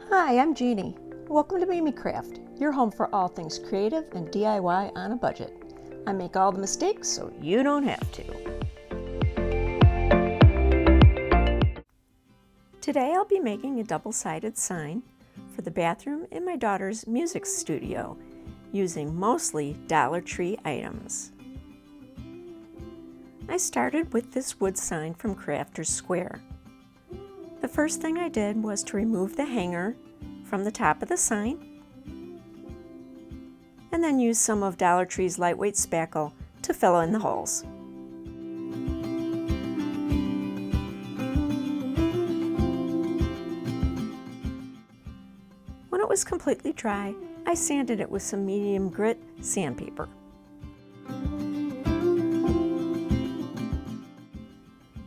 Hi, I'm Jeannie. Welcome to Mimi Craft, your home for all things creative and DIY on a budget. I make all the mistakes so you don't have to. Today I'll be making a double-sided sign for the bathroom in my daughter's music studio using mostly Dollar Tree items. I started with this wood sign from Crafter's Square. The first thing I did was to remove the hanger from the top of the sign and then use some of Dollar Tree's lightweight spackle to fill in the holes. When it was completely dry, I sanded it with some medium grit sandpaper.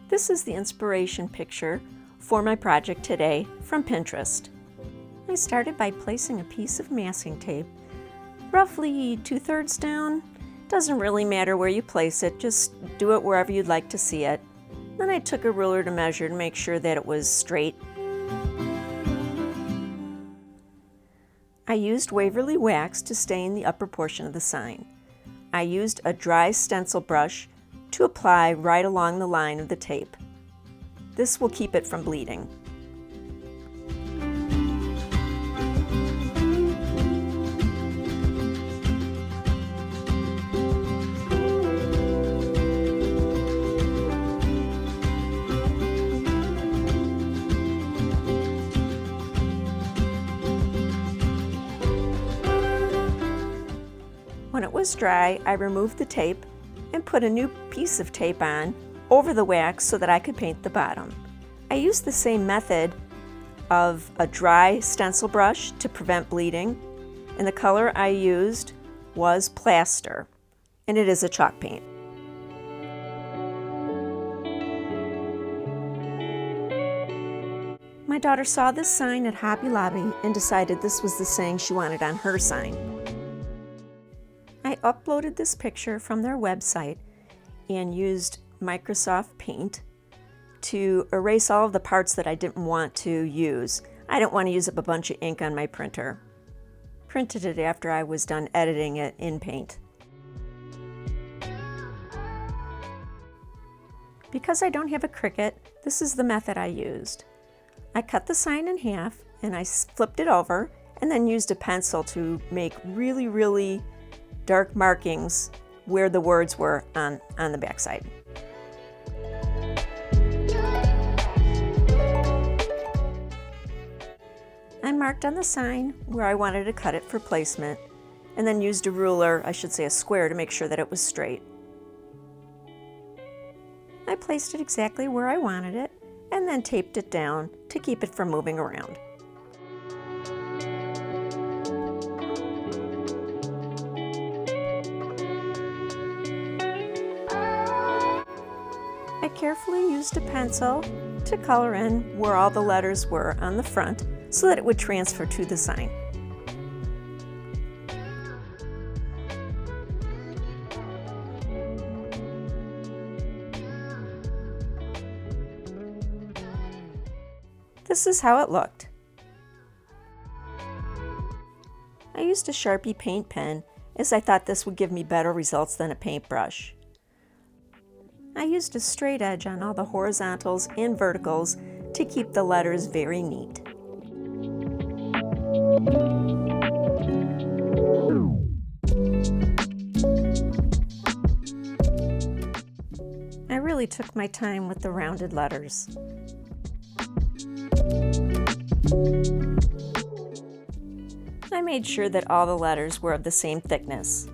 This is the inspiration picture for my project today from Pinterest. I started by placing a piece of masking tape roughly 2/3 down. Doesn't really matter where you place it, just do it wherever you'd like to see it. Then I took a ruler to measure to make sure that it was straight. I used Waverly wax to stain the upper portion of the sign. I used a dry stencil brush to apply right along the line of the tape. This will keep it from bleeding. When it was dry, I removed the tape and put a new piece of tape on over the wax so that I could paint the bottom. I used the same method of a dry stencil brush to prevent bleeding, and the color I used was plaster, and it is a chalk paint. My daughter saw this sign at Hobby Lobby and decided this was the saying she wanted on her sign. I uploaded this picture from their website and used Microsoft Paint to erase all of the parts that I didn't want to use. I didn't want to use up a bunch of ink on my printer. Printed it after I was done editing it in Paint. Because I don't have a Cricut, this is the method I used. I cut the sign in half and I flipped it over and then used a pencil to make really dark markings where the words were on the backside. I marked on the sign where I wanted to cut it for placement and then used a ruler, I should say a square, to make sure that it was straight. I placed it exactly where I wanted it and then taped it down to keep it from moving around. I carefully used a pencil to color in where all the letters were on the front so that it would transfer to the sign. This is how it looked. I used a Sharpie paint pen as I thought this would give me better results than a paintbrush. I used a straight edge on all the horizontals and verticals to keep the letters very neat. I really took my time with the rounded letters. I made sure that all the letters were of the same thickness.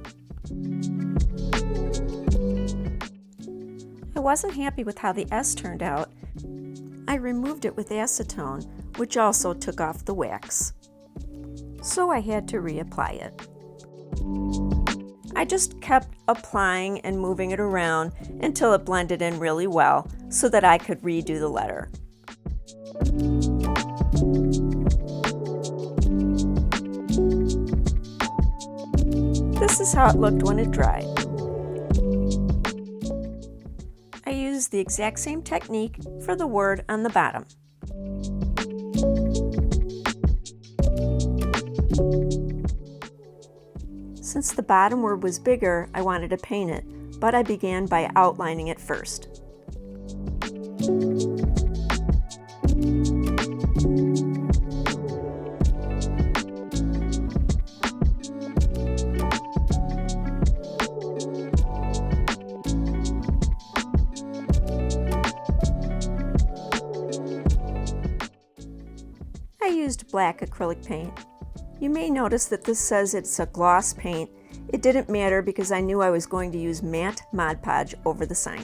I wasn't happy with how the S turned out. I removed it with acetone, which also took off the wax. So I had to reapply it. I just kept applying and moving it around until it blended in really well so that I could redo the letter. This is how it looked when it dried. I used the exact same technique for the word on the bottom. Since the bottom word was bigger, I wanted to paint it, but I began by outlining it first. I used black acrylic paint. You may notice that this says it's a gloss paint. It didn't matter because I knew I was going to use matte Mod Podge over the sign.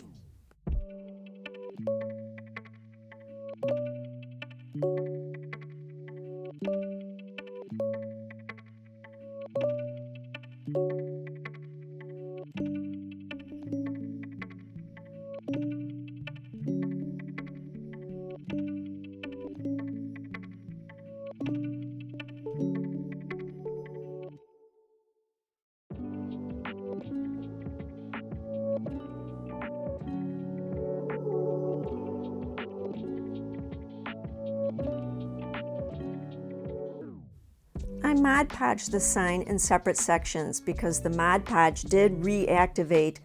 I Mod Podged the sign in separate sections because the Mod Podge did reactivate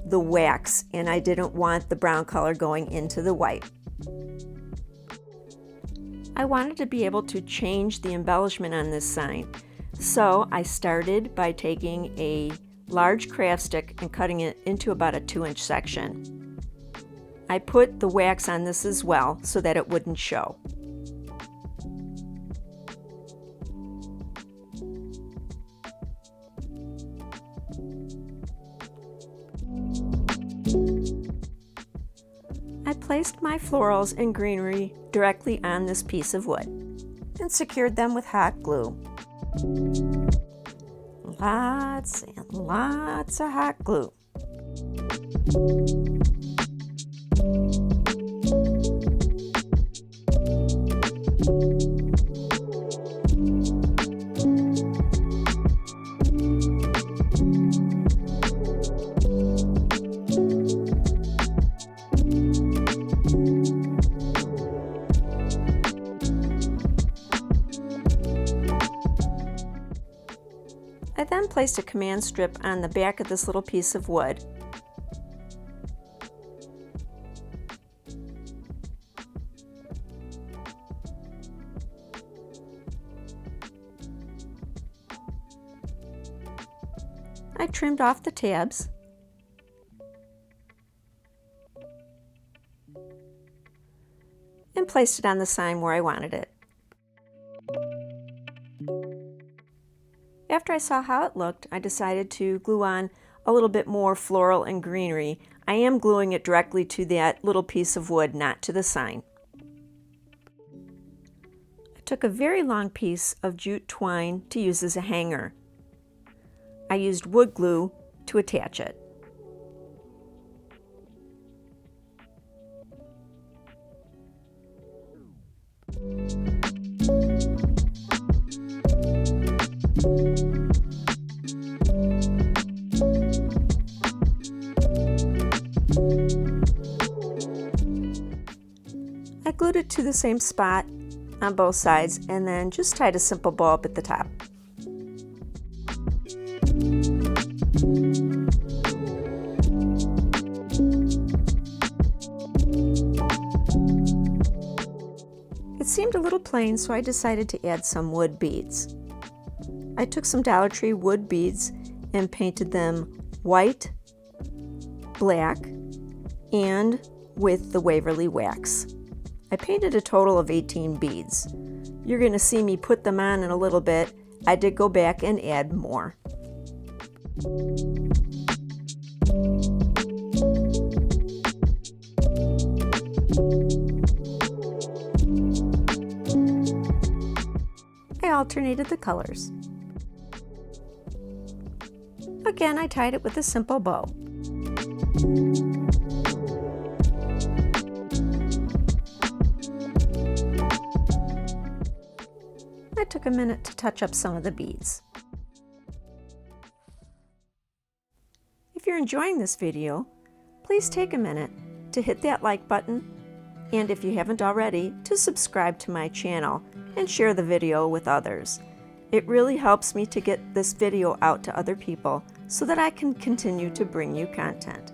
the wax and I didn't want the brown color going into the white. I wanted to be able to change the embellishment on this sign, so I started by taking a large craft stick and cutting it into about a 2-inch section. I put the wax on this as well so that it wouldn't show. I placed my florals and greenery directly on this piece of wood and secured them with hot glue. Lots and lots of hot glue. I then placed a command strip on the back of this little piece of wood. I trimmed off the tabs and placed it on the sign where I wanted it. After I saw how it looked, I decided to glue on a little bit more floral and greenery. I am gluing it directly to that little piece of wood, not to the sign. I took a very long piece of jute twine to use as a hanger. I used wood glue to attach it. I glued it to the same spot on both sides and then just tied a simple bow up at the top. It seemed a little plain, so I decided to add some wood beads. I took some Dollar Tree wood beads and painted them white, black, and with the Waverly wax. I painted a total of 18 beads. You're going to see me put them on in a little bit. I did go back and add more. I alternated the colors. Again, I tied it with a simple bow. I took a minute to touch up some of the beads. If you're enjoying this video, please take a minute to hit that like button, and if you haven't already, to subscribe to my channel and share the video with others. It really helps me to get this video out to other people so that I can continue to bring you content.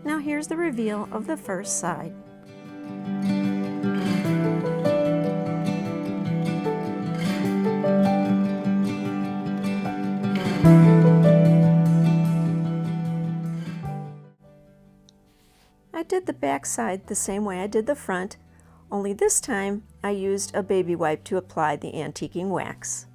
Now here's the reveal of the first side. I did the back side the same way I did the front, only this time I used a baby wipe to apply the antiquing wax.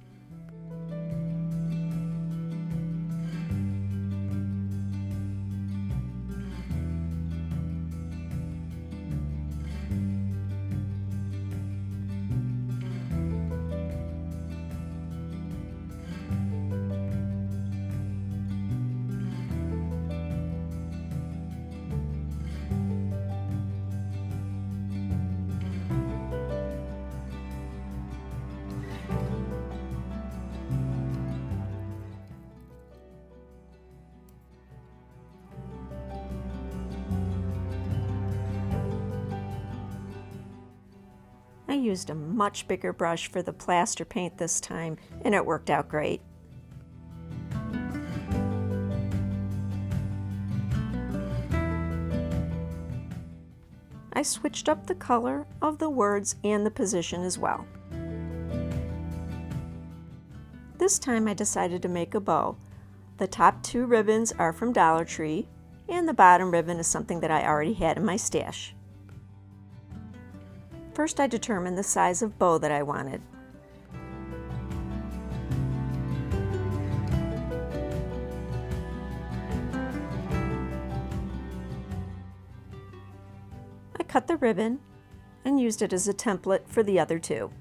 I used a much bigger brush for the plaster paint this time, and it worked out great. I switched up the color of the words and the position as well. This time I decided to make a bow. The top two ribbons are from Dollar Tree, and the bottom ribbon is something that I already had in my stash. First, I determined the size of bow that I wanted. I cut the ribbon and used it as a template for the other two.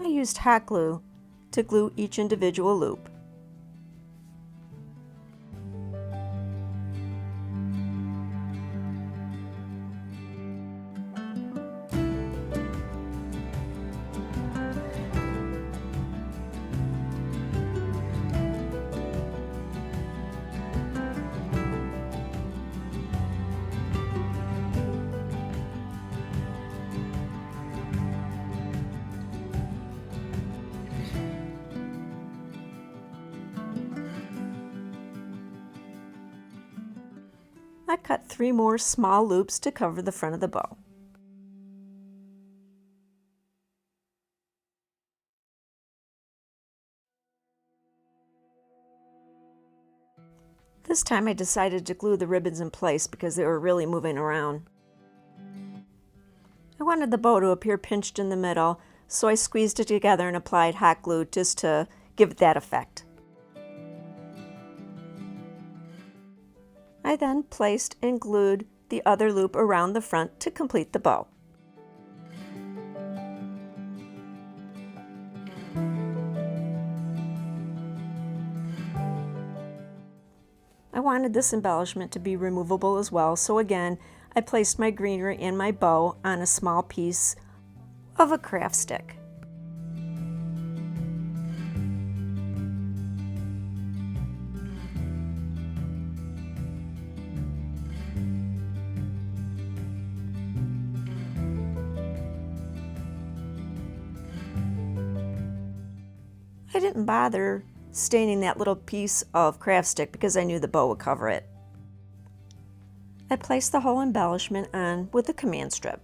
I used hot glue to glue each individual loop. I cut 3 more small loops to cover the front of the bow. This time I decided to glue the ribbons in place because they were really moving around. I wanted the bow to appear pinched in the middle, so I squeezed it together and applied hot glue just to give it that effect. I then placed and glued the other loop around the front to complete the bow. I wanted this embellishment to be removable as well, so again, I placed my greenery and my bow on a small piece of a craft stick. I didn't bother staining that little piece of craft stick because I knew the bow would cover it. I placed the whole embellishment on with a command strip.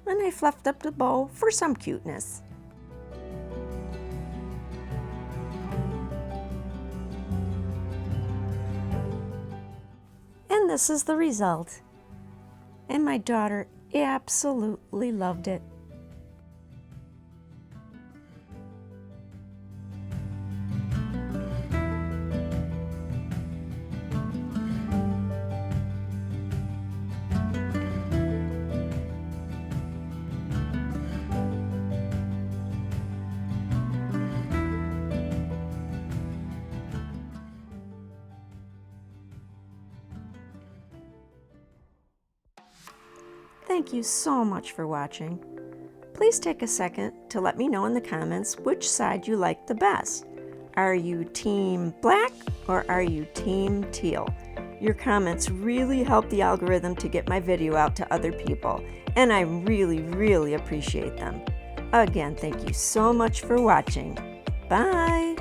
And I fluffed up the bow for some cuteness. And this is the result. And my daughter absolutely loved it. Thank you so much for watching. Please take a second to let me know in the comments which side you like the best. Are you team black or are you team teal? Your comments really help the algorithm to get my video out to other people, and I really appreciate them. Again, thank you so much for watching. Bye!